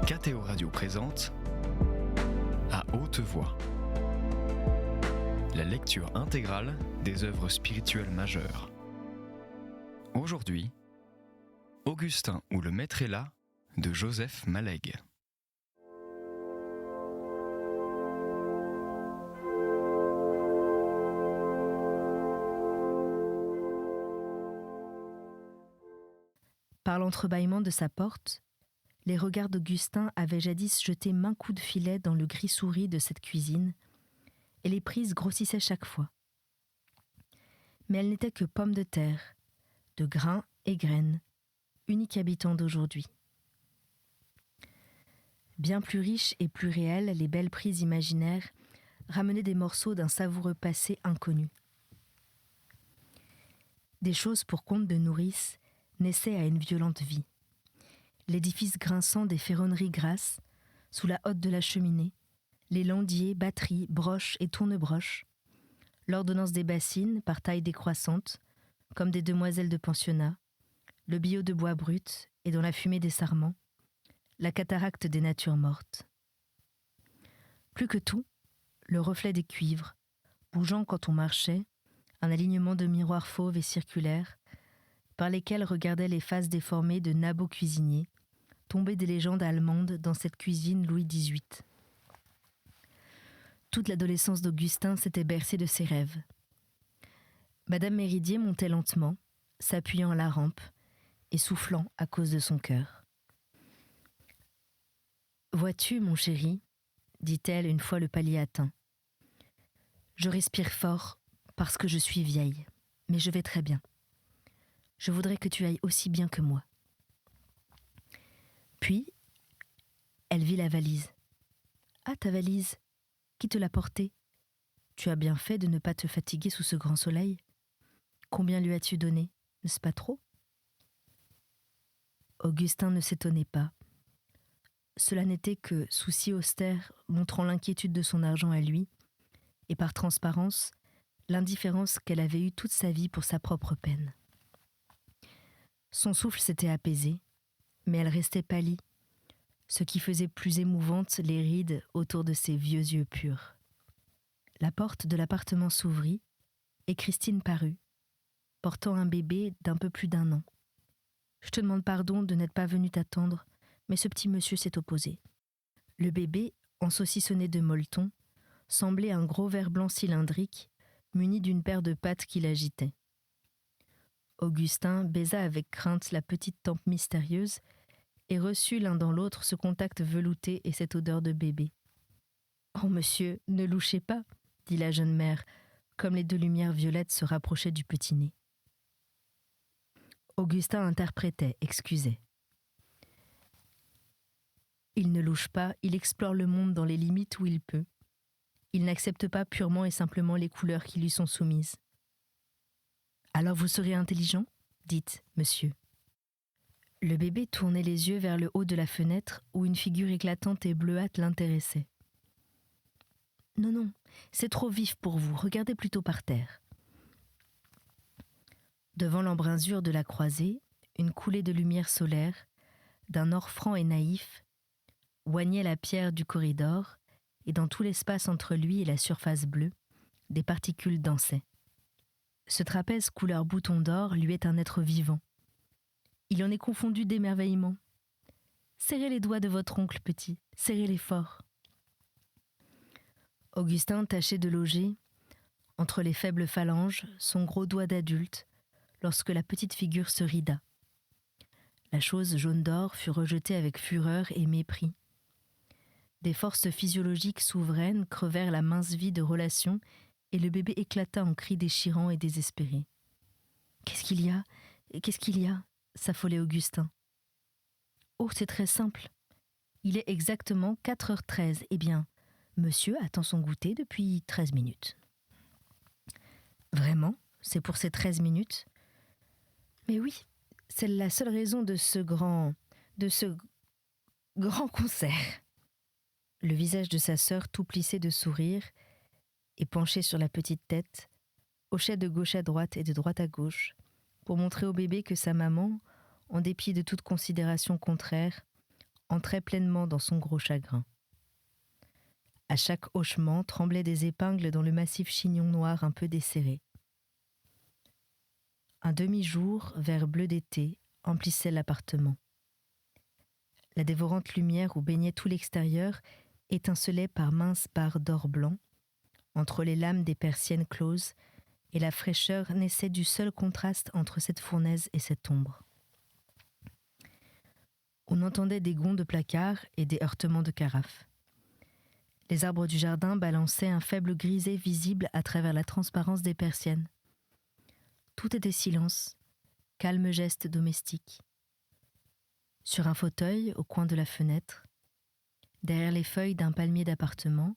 KTO Radio présente À haute voix, la lecture intégrale des œuvres spirituelles majeures. Aujourd'hui, Augustin ou le Maître est là de Joseph Malègue. Par l'entrebâillement de sa porte, les regards d'Augustin avaient jadis jeté maints coups de filet dans le gris souris de cette cuisine, et les prises grossissaient chaque fois. Mais elle n'était que pommes de terre, de grains et graines, unique habitant d'aujourd'hui. Bien plus riches et plus réelles, les belles prises imaginaires ramenaient des morceaux d'un savoureux passé inconnu. Des choses pour compte de nourrice naissaient à une violente vie. L'édifice grinçant des ferronneries grasses, sous la hotte de la cheminée, les landiers, batteries, broches et tournebroches, l'ordonnance des bassines par taille décroissante, comme des demoiselles de pensionnat, le billot de bois brut et dans la fumée des sarments, la cataracte des natures mortes. Plus que tout, le reflet des cuivres, bougeant quand on marchait, un alignement de miroirs fauves et circulaires, par lesquels regardaient les faces déformées de nabots cuisiniers, tombés des légendes allemandes dans cette cuisine Louis XVIII. Toute l'adolescence d'Augustin s'était bercée de ses rêves. Madame Méridier montait lentement, s'appuyant à la rampe et soufflant à cause de son cœur. « Vois-tu, mon chéri, dit-elle une fois le palier atteint. Je respire fort parce que je suis vieille, mais je vais très bien. Je voudrais que tu ailles aussi bien que moi. » Puis, elle vit la valise. « Ah, ta valise, qui te l'a portée? Tu as bien fait de ne pas te fatiguer sous ce grand soleil. Combien lui as-tu donné, n'est-ce pas trop ?» Augustin ne s'étonnait pas. Cela n'était que souci austère montrant l'inquiétude de son argent à lui, et par transparence, l'indifférence qu'elle avait eue toute sa vie pour sa propre peine. Son souffle s'était apaisé, mais elle restait pâlie, ce qui faisait plus émouvantes les rides autour de ses vieux yeux purs. La porte de l'appartement s'ouvrit et Christine parut, portant un bébé d'un peu plus d'1 an. « Je te demande pardon de n'être pas venu t'attendre, mais ce petit monsieur s'est opposé. » Le bébé, ensaucissonné de molleton, semblait un gros ver blanc cylindrique, muni d'une paire de pattes qui l'agitait. Augustin baisa avec crainte la petite tempe mystérieuse et reçut l'un dans l'autre ce contact velouté et cette odeur de bébé. « Oh, monsieur, ne louchez pas !» dit la jeune mère, comme les deux lumières violettes se rapprochaient du petit nez. Augustin interprétait, excusait. Il ne louche pas, il explore le monde dans les limites où il peut. Il n'accepte pas purement et simplement les couleurs qui lui sont soumises. « Alors vous serez intelligent ? Dites, monsieur. » Le bébé tournait les yeux vers le haut de la fenêtre où une figure éclatante et bleuâtre l'intéressait. « Non, non, c'est trop vif pour vous, regardez plutôt par terre. » Devant l'embrasure de la croisée, une coulée de lumière solaire, d'un or franc et naïf, oignait la pierre du corridor, et dans tout l'espace entre lui et la surface bleue, des particules dansaient. Ce trapèze couleur bouton d'or lui est un être vivant. Il en est confondu d'émerveillement. Serrez les doigts de votre oncle petit, serrez-les fort. Augustin tâchait de loger, entre les faibles phalanges, son gros doigt d'adulte, lorsque la petite figure se rida. La chose jaune d'or fut rejetée avec fureur et mépris. Des forces physiologiques souveraines crevèrent la mince vie de relation et le bébé éclata en cris déchirants et désespérés. « Qu'est-ce qu'il y a ? Qu'est-ce qu'il y a ?» s'affolait Augustin. « Oh, c'est très simple. Il est exactement 4h13. Eh bien, monsieur attend son goûter depuis 13 minutes. » « Vraiment ? C'est pour ces 13 minutes ? Mais oui, c'est la seule raison de ce grand concert. » Le visage de sa sœur tout plissé de sourire et penché sur la petite tête, hochait de gauche à droite et de droite à gauche pour montrer au bébé que sa maman, en dépit de toute considération contraire, entrait pleinement dans son gros chagrin. À chaque hochement tremblaient des épingles dans le massif chignon noir un peu desserré. Un demi-jour, vert bleu d'été, emplissait l'appartement. La dévorante lumière où baignait tout l'extérieur étincelait par minces barres d'or blanc, entre les lames des persiennes closes, et la fraîcheur naissait du seul contraste entre cette fournaise et cette ombre. On entendait des gonds de placard et des heurtements de carafes. Les arbres du jardin balançaient un faible grisé visible à travers la transparence des persiennes. Tout était silence, calme geste domestique. Sur un fauteuil, au coin de la fenêtre, derrière les feuilles d'un palmier d'appartement,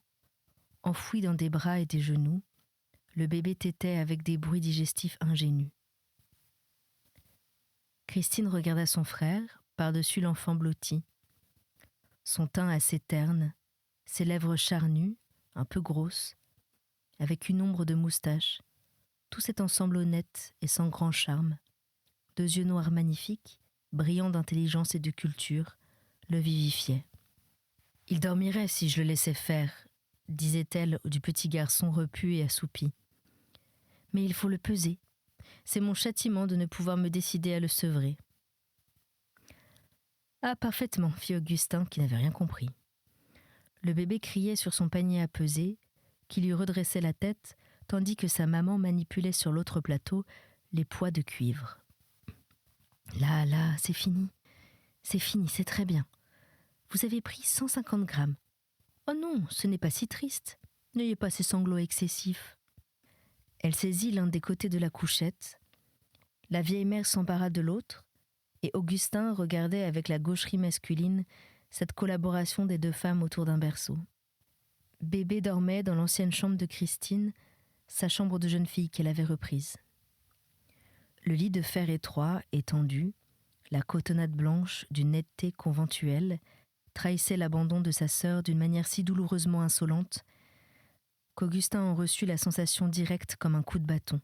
enfoui dans des bras et des genoux, le bébé tétait avec des bruits digestifs ingénus. Christine regarda son frère, par-dessus l'enfant blotti. Son teint assez terne, ses lèvres charnues, un peu grosses, avec une ombre de moustache, tout cet ensemble honnête et sans grand charme, deux yeux noirs magnifiques, brillants d'intelligence et de culture, le vivifiaient. « Il dormirait si je le laissais faire », disait-elle du petit garçon repu et assoupi. « Mais il faut le peser. C'est mon châtiment de ne pouvoir me décider à le sevrer. » « Ah, parfaitement, » fit Augustin, qui n'avait rien compris. Le bébé criait sur son panier à peser, qui lui redressait la tête, tandis que sa maman manipulait sur l'autre plateau les poids de cuivre. « Là, c'est fini, c'est très bien. Vous avez pris 150 grammes. Oh non, ce n'est pas si triste. N'ayez pas ces sanglots excessifs. » Elle saisit l'un des côtés de la couchette. La vieille mère s'empara de l'autre, et Augustin regardait avec la gaucherie masculine cette collaboration des deux femmes autour d'un berceau. Bébé dormait dans l'ancienne chambre de Christine, sa chambre de jeune fille qu'elle avait reprise. Le lit de fer étroit, étendu, la cotonnade blanche d'une netteté conventuelle, trahissait l'abandon de sa sœur d'une manière si douloureusement insolente qu'Augustin en reçut la sensation directe comme un coup de bâton.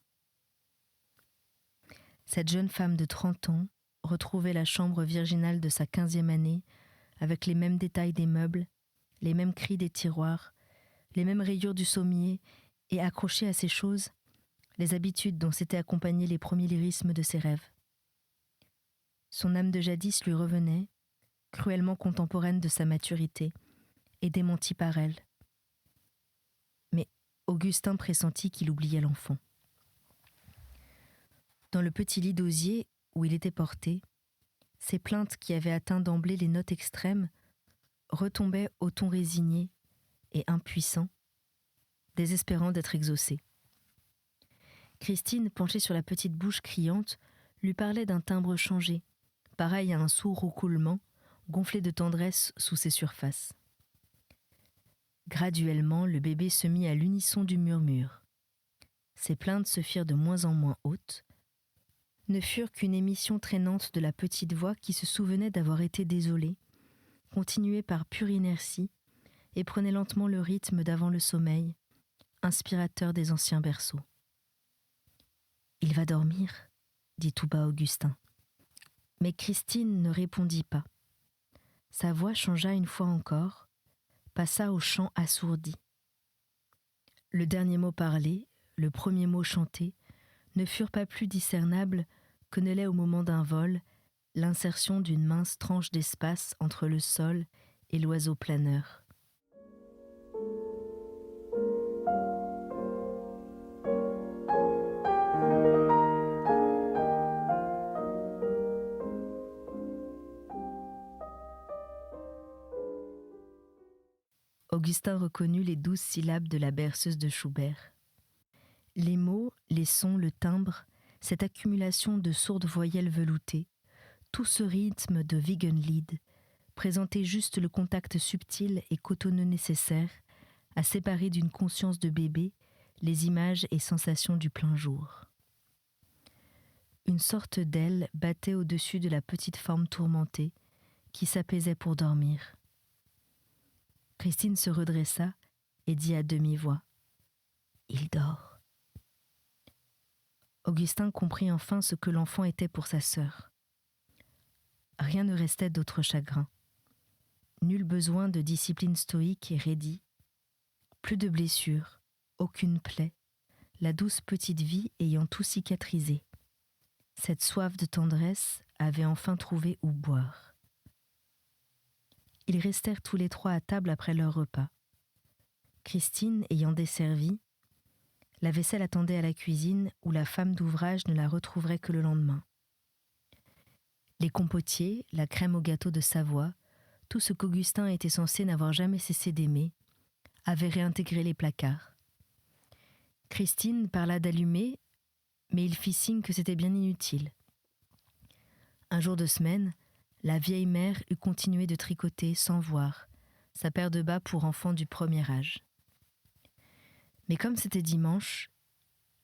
Cette jeune femme de 30 ans retrouvait la chambre virginale de sa 15e année, avec les mêmes détails des meubles, les mêmes cris des tiroirs, les mêmes rayures du sommier, et accrochée à ces choses, les habitudes dont s'étaient accompagnés les premiers lyrismes de ses rêves. Son âme de jadis lui revenait, cruellement contemporaine de sa maturité, et démentie par elle. Mais Augustin pressentit qu'il oubliait l'enfant. Dans le petit lit d'osier où il était porté, ses plaintes qui avaient atteint d'emblée les notes extrêmes retombaient au ton résigné et impuissant, désespérant d'être exaucé. Christine, penchée sur la petite bouche criante, lui parlait d'un timbre changé, pareil à un sourd roucoulement, gonflé de tendresse sous ses surfaces. Graduellement, le bébé se mit à l'unisson du murmure. Ses plaintes se firent de moins en moins hautes, ne furent qu'une émission traînante de la petite voix qui se souvenait d'avoir été désolée, continuait par pure inertie et prenait lentement le rythme d'avant le sommeil, inspirateur des anciens berceaux. « Il va dormir » dit tout bas Augustin. Mais Christine ne répondit pas. Sa voix changea une fois encore, passa au chant assourdi. Le dernier mot parlé, le premier mot chanté, ne furent pas plus discernables que ne l'est au moment d'un vol l'insertion d'une mince tranche d'espace entre le sol et l'oiseau planeur. Augustin reconnut les 12 syllabes de la berceuse de Schubert. Les mots, les sons, le timbre, cette accumulation de sourdes voyelles veloutées, tout ce rythme de Wiegenlied, présentait juste le contact subtil et cotonneux nécessaire à séparer d'une conscience de bébé les images et sensations du plein jour. Une sorte d'aile battait au-dessus de la petite forme tourmentée qui s'apaisait pour dormir. Christine se redressa et dit à demi-voix « Il dort ». Augustin comprit enfin ce que l'enfant était pour sa sœur. Rien ne restait d'autre chagrin. nul besoin de discipline stoïque et raidie, plus de blessures, aucune plaie, la douce petite vie ayant tout cicatrisé. Cette soif de tendresse avait enfin trouvé où boire. Ils restèrent tous les trois à table après leur repas. Christine ayant desservi, la vaisselle attendait à la cuisine où la femme d'ouvrage ne la retrouverait que le lendemain. Les compotiers, la crème au gâteau de Savoie, tout ce qu'Augustin était censé n'avoir jamais cessé d'aimer, avait réintégré les placards. Christine parla d'allumer, mais il fit signe que c'était bien inutile. Un jour de semaine, la vieille mère eut continué de tricoter sans voir, sa paire de bas pour enfants du premier âge. Mais comme c'était dimanche,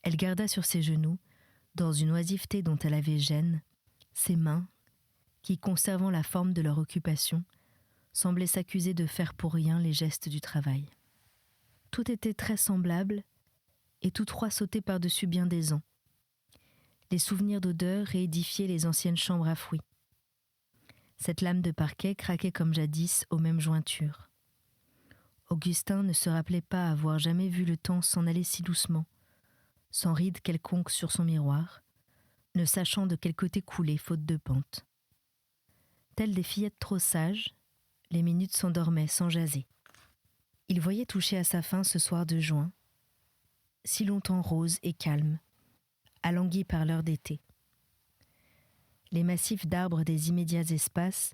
elle garda sur ses genoux, dans une oisiveté dont elle avait gêne, ses mains, qui, conservant la forme de leur occupation, semblaient s'accuser de faire pour rien les gestes du travail. Tout était très semblable, et tous trois sautaient par-dessus bien des ans. Les souvenirs d'odeur réédifiaient les anciennes chambres à fruits. Cette lame de parquet craquait comme jadis aux mêmes jointures. Augustin ne se rappelait pas avoir jamais vu le temps s'en aller si doucement, sans ride quelconque sur son miroir, ne sachant de quel côté couler faute de pente. Telles des fillettes trop sages, les minutes s'endormaient sans jaser. Il voyait toucher à sa fin ce soir de juin, si longtemps rose et calme, alangui par l'heure d'été. Les massifs d'arbres des immédiats espaces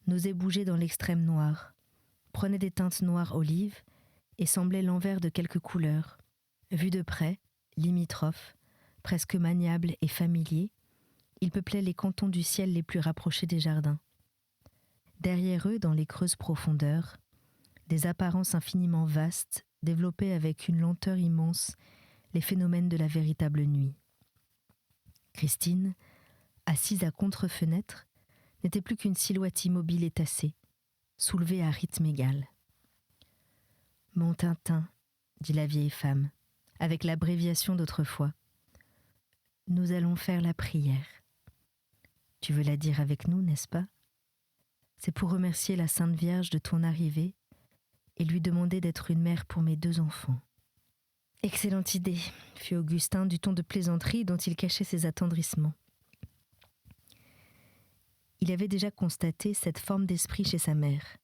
n'osaient bouger dans l'extrême noir, prenaient des teintes noires olives et semblaient l'envers de quelques couleurs, vus de près, limitrophes, presque maniables et familiers, ils peuplaient les cantons du ciel les plus rapprochés des jardins. Derrière eux, dans les creuses profondeurs, des apparences infiniment vastes développaient avec une lenteur immense les phénomènes de la véritable nuit. Christine, assise à contre-fenêtre, n'était plus qu'une silhouette immobile et tassée, soulevée à rythme égal. « Mon Tintin, dit la vieille femme, avec l'abréviation d'autrefois, nous allons faire la prière. Tu veux la dire avec nous, n'est-ce pas ? C'est pour remercier la Sainte Vierge de ton arrivée et lui demander d'être une mère pour mes 2 enfants. » « Excellente idée, fit Augustin du ton de plaisanterie dont il cachait ses attendrissements. Il avait déjà constaté cette forme d'esprit chez sa mère.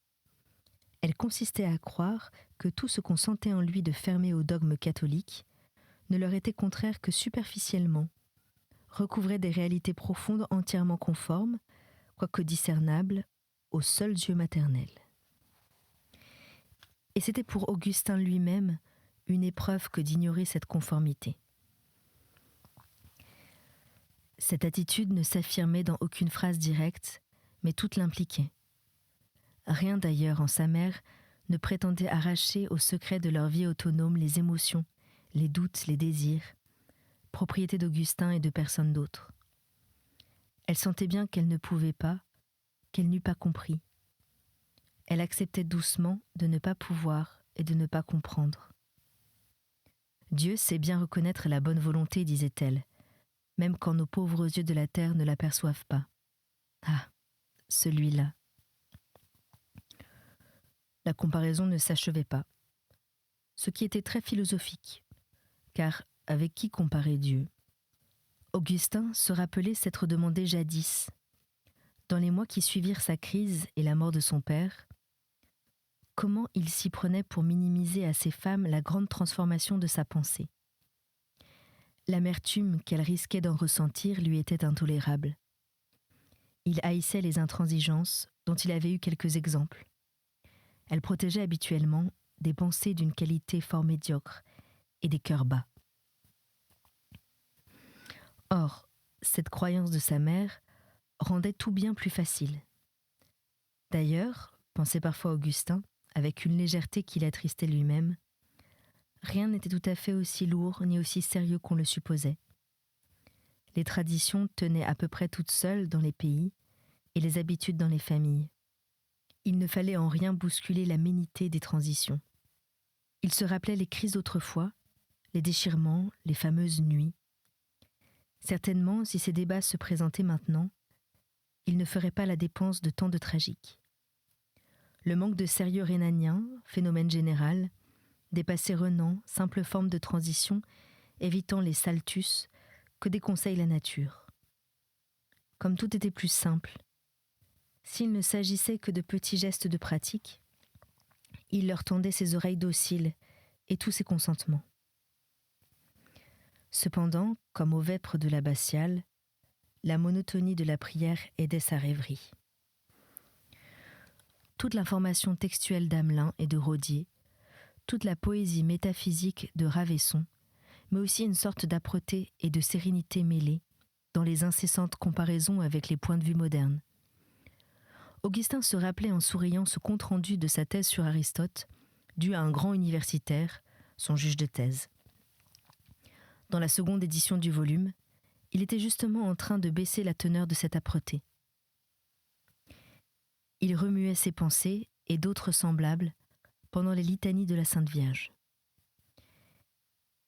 Elle consistait à croire que tout ce qu'on sentait en lui de fermé au dogme catholique ne leur était contraire que superficiellement, recouvrait des réalités profondes entièrement conformes, quoique discernables, aux seuls yeux maternels. Et c'était pour Augustin lui-même une épreuve que d'ignorer cette conformité. Cette attitude ne s'affirmait dans aucune phrase directe, mais toute l'impliquait. Rien d'ailleurs en sa mère ne prétendait arracher au secret de leur vie autonome les émotions, les doutes, les désirs, propriété d'Augustin et de personne d'autre. Elle sentait bien qu'elle ne pouvait pas, qu'elle n'eût pas compris. Elle acceptait doucement de ne pas pouvoir et de ne pas comprendre. Dieu sait bien reconnaître la bonne volonté, disait-elle, même quand nos pauvres yeux de la terre ne l'aperçoivent pas. Ah, celui-là. La comparaison ne s'achevait pas, ce qui était très philosophique, car avec qui comparer Dieu ? Augustin se rappelait s'être demandé jadis, dans les mois qui suivirent sa crise et la mort de son père, comment il s'y prenait pour minimiser à ces femmes la grande transformation de sa pensée. L'amertume qu'elle risquait d'en ressentir lui était intolérable. Il haïssait les intransigeances dont il avait eu quelques exemples. Elle protégeait habituellement des pensées d'une qualité fort médiocre et des cœurs bas. Or, cette croyance de sa mère rendait tout bien plus facile. D'ailleurs, pensait parfois Augustin, avec une légèreté qui l'attristait lui-même, rien n'était tout à fait aussi lourd ni aussi sérieux qu'on le supposait. Les traditions tenaient à peu près toutes seules dans les pays et les habitudes dans les familles. Il ne fallait en rien bousculer la ménité des transitions. Il se rappelait les crises d'autrefois, les déchirements, les fameuses nuits. Certainement, si ces débats se présentaient maintenant, il ne ferait pas la dépense de tant de tragiques. Le manque de sérieux rhénanien, phénomène général, des passés renants, simple forme de transition, évitant les saltus que déconseille la nature. Comme tout était plus simple, s'il ne s'agissait que de petits gestes de pratique, il leur tendait ses oreilles dociles et tous ses consentements. Cependant, comme aux vêpres de l'abbatiale, la monotonie de la prière aidait sa rêverie. Toute l'information textuelle d'Amelin et de Rodier, toute la poésie métaphysique de Ravesson, mais aussi une sorte d'âpreté et de sérénité mêlée dans les incessantes comparaisons avec les points de vue modernes. Augustin se rappelait en souriant ce compte-rendu de sa thèse sur Aristote, dû à un grand universitaire, son juge de thèse. Dans la seconde édition du volume, il était justement en train de baisser la teneur de cette âpreté. Il remuait ses pensées et d'autres semblables pendant les litanies de la Sainte Vierge.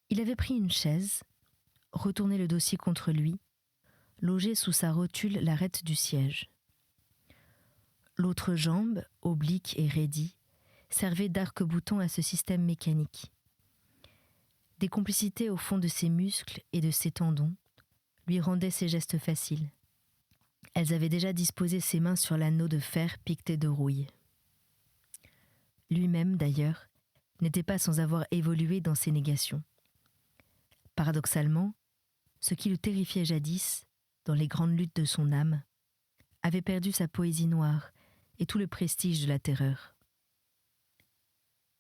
Il avait pris une chaise, retourné le dossier contre lui, logé sous sa rotule l'arête du siège. L'autre jambe, oblique et raidie, servait d'arc-bouton à ce système mécanique. Des complicités au fond de ses muscles et de ses tendons lui rendaient ses gestes faciles. Elles avaient déjà disposé ses mains sur l'anneau de fer piqueté de rouille. Lui-même, d'ailleurs, n'était pas sans avoir évolué dans ses négations. Paradoxalement, ce qui le terrifiait jadis, dans les grandes luttes de son âme, avait perdu sa poésie noire et tout le prestige de la terreur.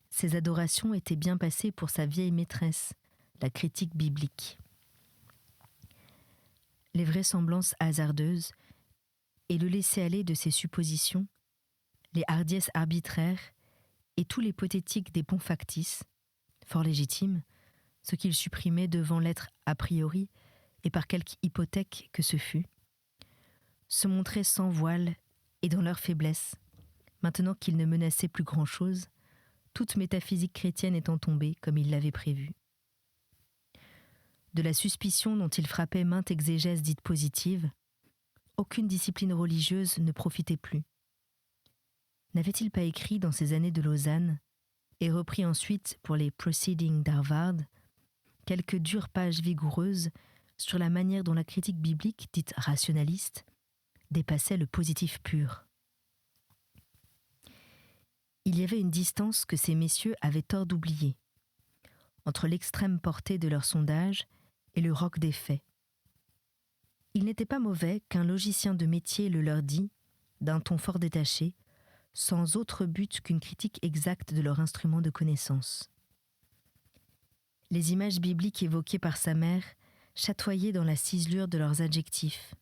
Ses adorations étaient bien passées pour sa vieille maîtresse, la critique biblique. Les vraisemblances hasardeuses et le laisser-aller de ses suppositions, les hardiesses arbitraires et tous les pothétiques des ponts factices, fort légitimes, ce qu'il supprimait devant l'être a priori et par quelque hypothèque que ce fût, se montraient sans voile et dans leur faiblesse, maintenant qu'il ne menaçait plus grand-chose, toute métaphysique chrétienne étant tombée comme il l'avait prévu. De la suspicion dont il frappait mainte exégèse dite positive, aucune discipline religieuse ne profitait plus. N'avait-il pas écrit dans ses années de Lausanne, et repris ensuite pour les Proceedings d'Harvard, quelques dures pages vigoureuses sur la manière dont la critique biblique, dite rationaliste, dépassait le positif pur. Il y avait une distance que ces messieurs avaient tort d'oublier, entre l'extrême portée de leur sondage et le roc des faits. Il n'était pas mauvais qu'un logicien de métier le leur dît, d'un ton fort détaché, sans autre but qu'une critique exacte de leur instrument de connaissance. Les images bibliques évoquées par sa mère chatoyaient dans la ciselure de leurs adjectifs.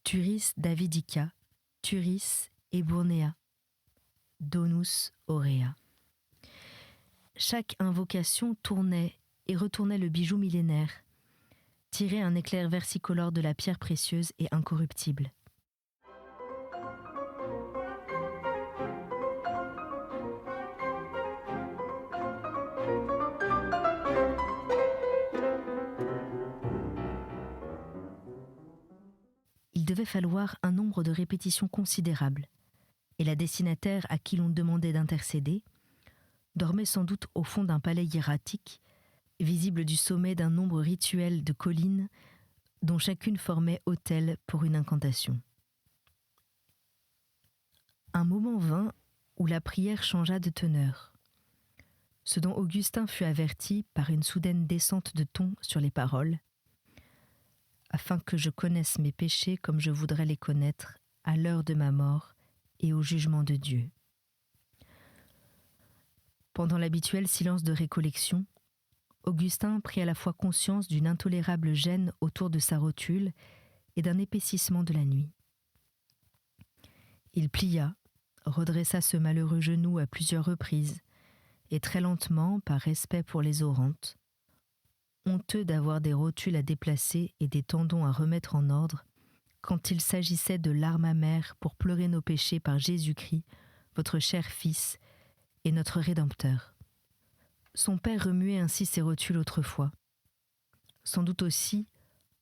Turis Davidica, Turis Eburnea, Donus Aurea. Chaque invocation tournait et retournait le bijou millénaire, tirait un éclair versicolore de la pierre précieuse et incorruptible. Il devait falloir un nombre de répétitions considérable, et la destinataire à qui l'on demandait d'intercéder dormait sans doute au fond d'un palais hiératique, visible du sommet d'un nombre rituel de collines dont chacune formait autel pour une incantation. Un moment vint où la prière changea de teneur, ce dont Augustin fut averti par une soudaine descente de ton sur les paroles, afin que je connaisse mes péchés comme je voudrais les connaître à l'heure de ma mort et au jugement de Dieu. Pendant l'habituel silence de récollection, Augustin prit à la fois conscience d'une intolérable gêne autour de sa rotule et d'un épaississement de la nuit. Il plia, redressa ce malheureux genou à plusieurs reprises, et très lentement, par respect pour les orantes, honteux d'avoir des rotules à déplacer et des tendons à remettre en ordre, quand il s'agissait de larmes amères pour pleurer nos péchés par Jésus-Christ, votre cher Fils et notre Rédempteur. Son père remuait ainsi ses rotules autrefois. Sans doute aussi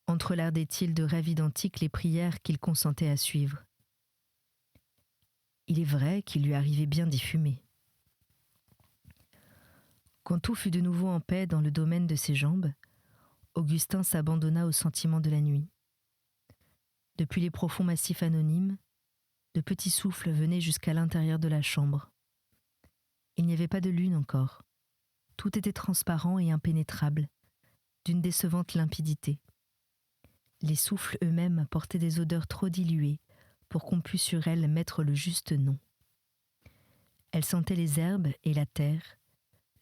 entrelardait-il de rêves identiques les prières qu'il consentait à suivre. Il est vrai qu'il lui arrivait bien d'y fumer. Quand tout fut de nouveau en paix dans le domaine de ses jambes, Augustin s'abandonna au sentiment de la nuit. Depuis les profonds massifs anonymes, de petits souffles venaient jusqu'à l'intérieur de la chambre. Il n'y avait pas de lune encore. Tout était transparent et impénétrable, d'une décevante limpidité. Les souffles eux-mêmes portaient des odeurs trop diluées pour qu'on pût sur elles mettre le juste nom. Elle sentait les herbes et la terre,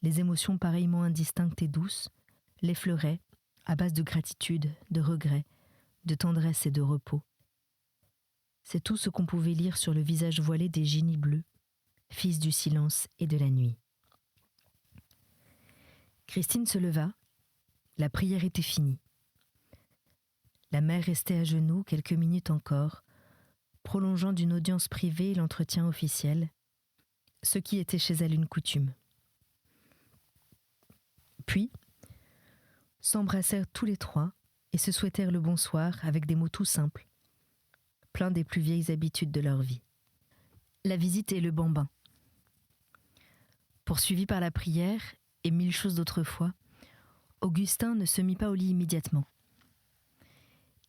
les émotions pareillement indistinctes et douces, l'effleuraient à base de gratitude, de regret, de tendresse et de repos. C'est tout ce qu'on pouvait lire sur le visage voilé des génies bleus, fils du silence et de la nuit. Christine se leva, la prière était finie. La mère restait à genoux quelques minutes encore, prolongeant d'une audience privée l'entretien officiel, ce qui était chez elle une coutume. Puis, s'embrassèrent tous les trois et se souhaitèrent le bonsoir avec des mots tout simples, pleins des plus vieilles habitudes de leur vie. La visite et le bambin. Poursuivi par la prière et mille choses d'autrefois, Augustin ne se mit pas au lit immédiatement.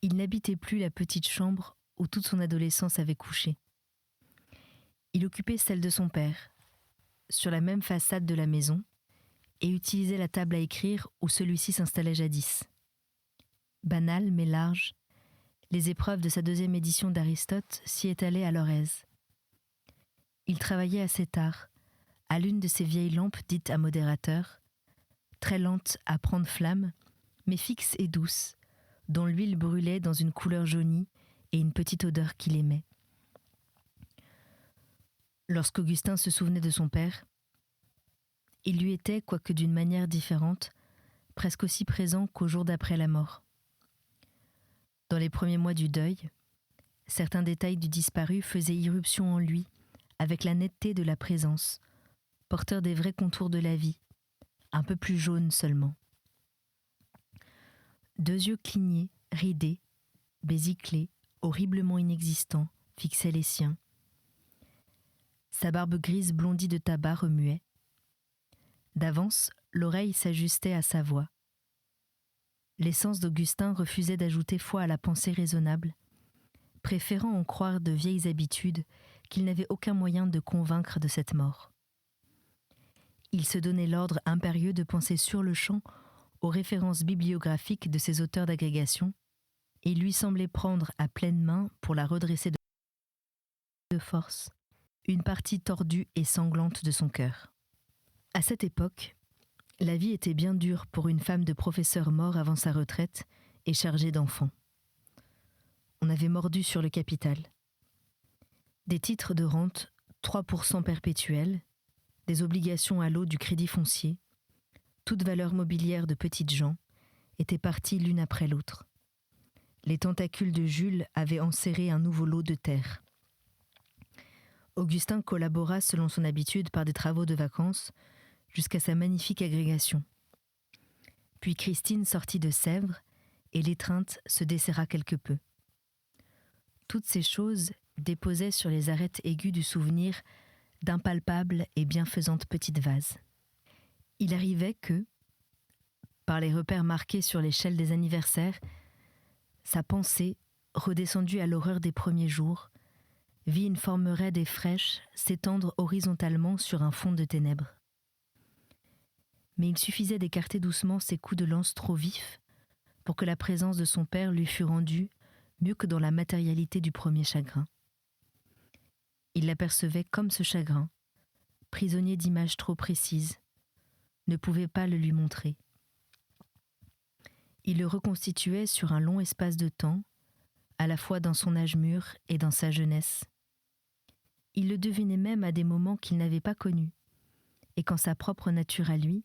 Il n'habitait plus la petite chambre où toute son adolescence avait couché. Il occupait celle de son père, sur la même façade de la maison, et utilisait la table à écrire où celui-ci s'installait jadis. Banal mais large, les épreuves de sa deuxième édition d'Aristote s'y étalaient à leur aise. Il travaillait assez tard, à l'une de ces vieilles lampes dites à modérateur, très lentes à prendre flamme, mais fixes et douces, dont l'huile brûlait dans une couleur jaunie et une petite odeur qu'il aimait. Lorsqu'Augustin se souvenait de son père, il lui était, quoique d'une manière différente, presque aussi présent qu'au jour d'après la mort. Dans les premiers mois du deuil, certains détails du disparu faisaient irruption en lui, avec la netteté de la présence, porteur des vrais contours de la vie, un peu plus jaunes seulement. Deux yeux clignés, ridés, bésiclés, horriblement inexistants, fixaient les siens. Sa barbe grise blondie de tabac remuait. D'avance, l'oreille s'ajustait à sa voix. L'essence d'Augustin refusait d'ajouter foi à la pensée raisonnable, préférant en croire de vieilles habitudes qu'il n'avait aucun moyen de convaincre de cette mort. Il se donnait l'ordre impérieux de penser sur le champ aux références bibliographiques de ses auteurs d'agrégation, et il lui semblait prendre à pleine main, pour la redresser de force, une partie tordue et sanglante de son cœur. À cette époque, la vie était bien dure pour une femme de professeur mort avant sa retraite et chargée d'enfants. On avait mordu sur le capital. Des titres de rente 3% perpétuels, des obligations à l'eau du crédit foncier, toute valeur mobilière de petites gens, étaient parties l'une après l'autre. Les tentacules de Jules avaient enserré un nouveau lot de terre. Augustin collabora selon son habitude par des travaux de vacances, jusqu'à sa magnifique agrégation. Puis Christine sortit de Sèvres et l'étreinte se desserra quelque peu. Toutes ces choses déposaient sur les arêtes aiguës du souvenir d'impalpables et bienfaisantes petites vases. Il arrivait que, par les repères marqués sur l'échelle des anniversaires, sa pensée, redescendue à l'horreur des premiers jours, vit une forme raide et fraîche s'étendre horizontalement sur un fond de ténèbres. Mais il suffisait d'écarter doucement ses coups de lance trop vifs pour que la présence de son père lui fût rendue mieux que dans la matérialité du premier chagrin. Il l'apercevait comme ce chagrin, prisonnier d'images trop précises, ne pouvait pas le lui montrer. Il le reconstituait sur un long espace de temps, à la fois dans son âge mûr et dans sa jeunesse. Il le devinait même à des moments qu'il n'avait pas connus, et qu'en sa propre nature à lui,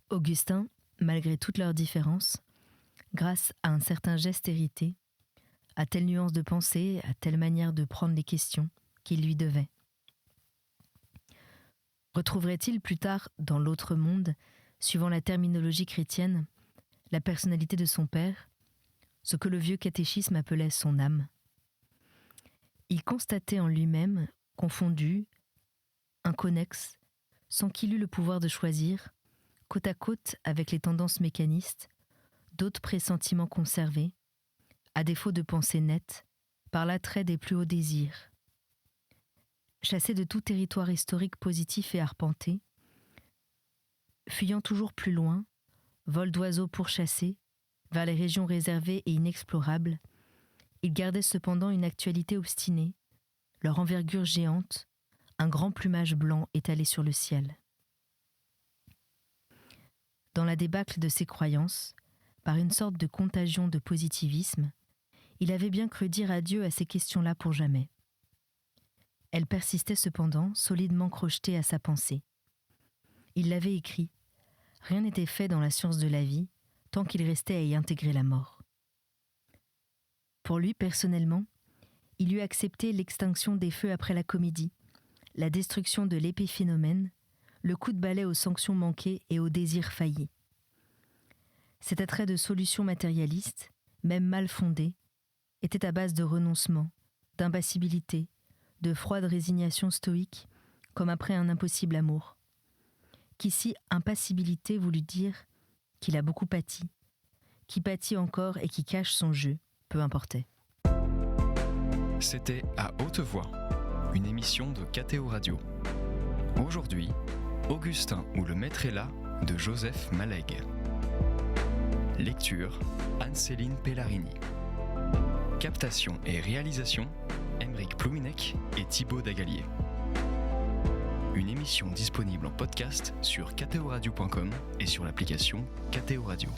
Augustin, malgré toutes leurs différences, grâce à un certain geste hérité, à telle nuance de pensée, à telle manière de prendre les questions qu'il lui devait. Retrouverait-il plus tard, dans l'autre monde, suivant la terminologie chrétienne, la personnalité de son père, ce que le vieux catéchisme appelait son âme? Il constatait en lui-même, confondus, inconnexes, sans qu'il eût le pouvoir de choisir, côte à côte avec les tendances mécanistes, d'autres pressentiments conservés, à défaut de pensée nette, par l'attrait des plus hauts désirs. Chassé de tout territoire historique positif et arpenté, fuyant toujours plus loin, vol d'oiseaux pourchassés, vers les régions réservées et inexplorables, ils gardaient cependant une actualité obstinée, leur envergure géante, un grand plumage blanc étalé sur le ciel. Dans la débâcle de ses croyances, par une sorte de contagion de positivisme, il avait bien cru dire adieu à ces questions-là pour jamais. Elles persistaient cependant, solidement crochetées à sa pensée. Il l'avait écrit, rien n'était fait dans la science de la vie, tant qu'il restait à y intégrer la mort. Pour lui, personnellement, il eût accepté l'extinction des feux après la comédie, la destruction de l'épiphénomène, le coup de balai aux sanctions manquées et aux désirs faillis. Cet attrait de solution matérialiste, même mal fondé, était à base de renoncement, d'impassibilité, de froide résignation stoïque, comme après un impossible amour. Qu'ici, impassibilité voulut dire qu'il a beaucoup pâti, qui pâtit encore et qui cache son jeu, peu importait. C'était À haute voix, une émission de KTO Radio. Aujourd'hui, Augustin ou le maître est là de Joseph Malègue. Lecture, Anne-Céline Pellarini. Captation et réalisation, Aymeric Plouinec et Thibaut Dagalier. Une émission disponible en podcast sur ktoradio.com et sur l'application KTO Radio.